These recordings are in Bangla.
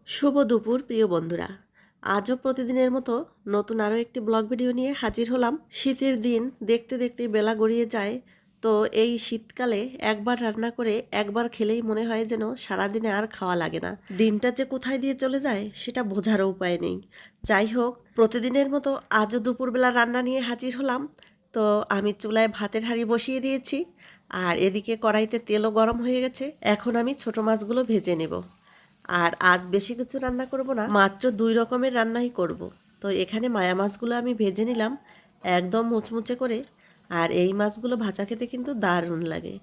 শুভ দুপুর প্রিয় বন্ধুরা। আজও প্রতিদিনের মতো নতুন আরও একটি ব্লগ ভিডিও নিয়ে হাজির হলাম। শীতের দিন দেখতে দেখতে বেলা গড়িয়ে যায়। তো এই শীতকালে একবার রান্না করে একবার খেলেই মনে হয় যেন সারাদিনে আর খাওয়া লাগে না। দিনটা যে কোথায় দিয়ে চলে যায় সেটা বোঝারও উপায় নেই। যাই হোক, প্রতিদিনের মতো আজও দুপুরবেলা রান্না নিয়ে হাজির হলাম। তো আমি চুলায় ভাতের হাঁড়ি বসিয়ে দিয়েছি, আর এদিকে কড়াইতে তেলও গরম হয়ে গেছে। এখন আমি ছোট মাছগুলো ভেজে নেব। আর আজ বেশি কিছু রান্না করব না, মাত্র 2 রকমের রান্নাই করব। তো এখানে মায়া মাছগুলো আমি ভেজে নিলাম একদম মুচমুচে করে। আর এই মাছগুলো ভাজা খেতে কিন্তু দারুণ লাগে।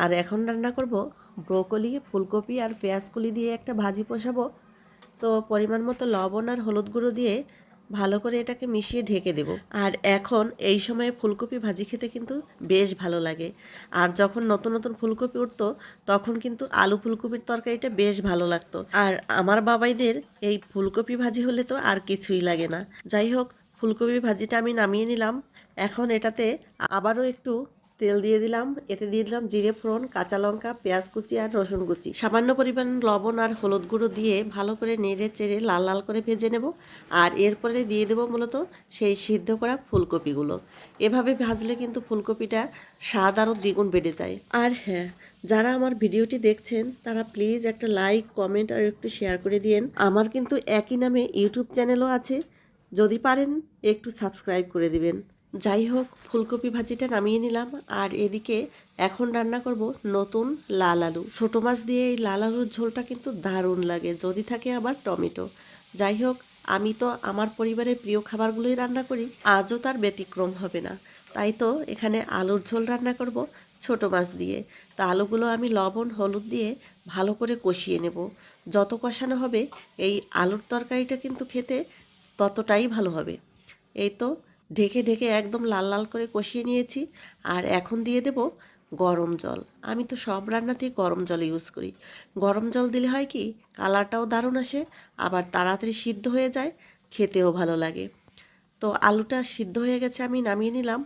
আর এখন রান্না করব ব্রোকলি, ফুলকপি আর পেঁয়াজকলি দিয়ে একটা ভাজি বসাবো। তো পরিমাণ মতো লবণ আর হলুদ গুঁড়ো দিয়ে ভালো করে এটাকে মিশিয়ে ঢেকে দেব। আর এখন এই সময়ে ফুলকপি ভাজি খেতে কিন্তু বেশ ভালো লাগে। আর যখন নতুন নতুন ফুলকপি উঠতো তখন কিন্তু আলু ফুলকপির তরকারিটা বেশ ভালো লাগতো। আর আমার বাবাইদের এই ফুলকপি ভাজি হলে তো আর কিছুই লাগে না। যাই হোক, ফুলকপি ভাজিটা আমি নামিয়ে নিলাম। এখন এটাতে আবারও একটু তেল দিয়ে দিলাম, এতে দিয়ে দিলাম জিরে ফোড়ন, কাঁচা লঙ্কা, পেঁয়াজ কুচি আর রসুন কুচি, সামান্য পরিমাণ লবণ আর হলুদ গুঁড়ো দিয়ে ভালো করে নেড়ে চেড়ে লাল লাল করে ভেজে নেব। আর এরপরে দিয়ে দেবো মূলত সেই সিদ্ধ করা ফুলকপিগুলো। এভাবে ভাজলে কিন্তু ফুলকপিটা স্বাদ আরও দ্বিগুণ বেড়ে যায়। আর হ্যাঁ, যারা আমার ভিডিওটি দেখছেন তারা প্লিজ একটা লাইক, কমেন্ট আর একটু শেয়ার করে দিয়েন। আমার কিন্তু একই নামে ইউটিউব চ্যানেলও আছে, যদি পারেন একটু সাবস্ক্রাইব করে দিবেন। যাই হোক, ফুলকপি ভাজিটা নামিয়ে নিলাম। আর এদিকে এখন রান্না করব নতুন লাল আলু। ছোটো মাছ দিয়ে এই লাল আলুর ঝোলটা কিন্তু দারুণ লাগে, যদি থাকে আবার টমেটো। যাই হোক, আমি তো আমার পরিবারের প্রিয় খাবারগুলোই রান্না করি, আজও তার ব্যতিক্রম হবে না। তাই তো এখানে আলুর ঝোল রান্না করব ছোটো মাছ দিয়ে। তা আলুগুলো আমি লবণ হলুদ দিয়ে ভালো করে কষিয়ে নেব। যত কষানো হবে এই আলুর তরকারিটা কিন্তু খেতে ততটাই ভালো হবে। এই তো ঢেকে ঢেকে একদম লাল লাল করে কষিয়ে নিয়েছি। আর এখন দিয়ে দেব গরম জল। আমি তো সব রান্নাতেই গরম জল ইউজ করি। গরম জল দিলে হয় কি, কালারটাও দারুণ আসে, আবার তাড়াতাড়ি সিদ্ধ হয়ে যায়, খেতেও ভালো লাগে। তো আলুটা সিদ্ধ হয়ে গেছে, আমি নামিয়ে নিলাম।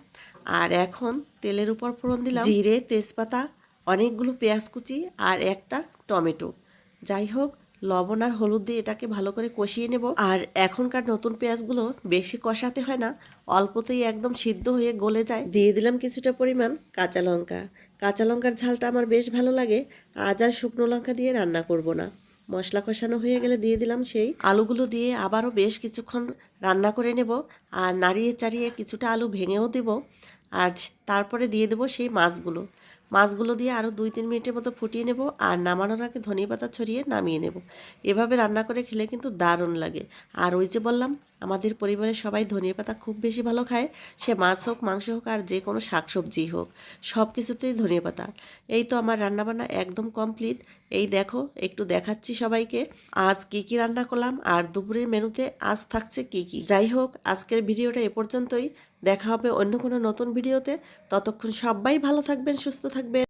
আর এখন তেলের উপর ফোড়ন দিলাম জিরে, তেজপাতা, অনেকগুলো পেঁয়াজ কুচি আর একটা টমেটো। যাই হোক, লবণ আর হলুদ দিয়ে এটাকে ভালো করে কষিয়ে নেব। আর এখনকার নতুন পেঁয়াজগুলো বেশি কষাতে হয় না, অল্পতেই একদম সিদ্ধ হয়ে গলে যায়। দিয়ে দিলাম কিছুটা পরিমাণ কাঁচা লঙ্কা। কাঁচা লঙ্কার ঝালটা আমার বেশ ভালো লাগে। আজ আর শুকনো লঙ্কা দিয়ে রান্না করব না। মশলা কষানো হয়ে গেলে দিয়ে দিলাম সেই আলুগুলো, দিয়ে আবারও বেশ কিছুক্ষণ রান্না করে নেব। আর নাড়িয়ে চাড়িয়ে কিছুটা আলু ভেঙেও দেব। আর তারপরে দিয়ে দেব সেই মাছগুলো। মাছগুলো দিয়ে আরও 2-3 মিনিটের মতো ফুটিয়ে নেব। আর নামানোর আগে ধনিয়াপাতা ছড়িয়ে নামিয়ে নেব। এভাবে রান্না করে খেলে কিন্তু দারুণ লাগে। আর ওই যে বললাম, আমাদের পরিবারের সবাই ধনিয়াপাতা খুব বেশি ভালো খায়। সে মাছ হোক, মাংস হোক, আর যে কোনো শাকসবজি হোক, সব কিছুতেই ধনিয়াপাতা। এই তো আমার রান্নাবান্না একদম কমপ্লিট। এই দেখো, একটু দেখাচ্ছি সবাইকে আজ কি কি রান্না করলাম আর দুপুরের মেনুতে আজ থাকছে কি কি। যাই হোক, আজকের ভিডিওটা এ পর্যন্তই। দেখা হবে অন্য কোনো নতুন ভিডিওতে। ততক্ষণ সবাই ভালো থাকবেন, সুস্থ থাকবেন।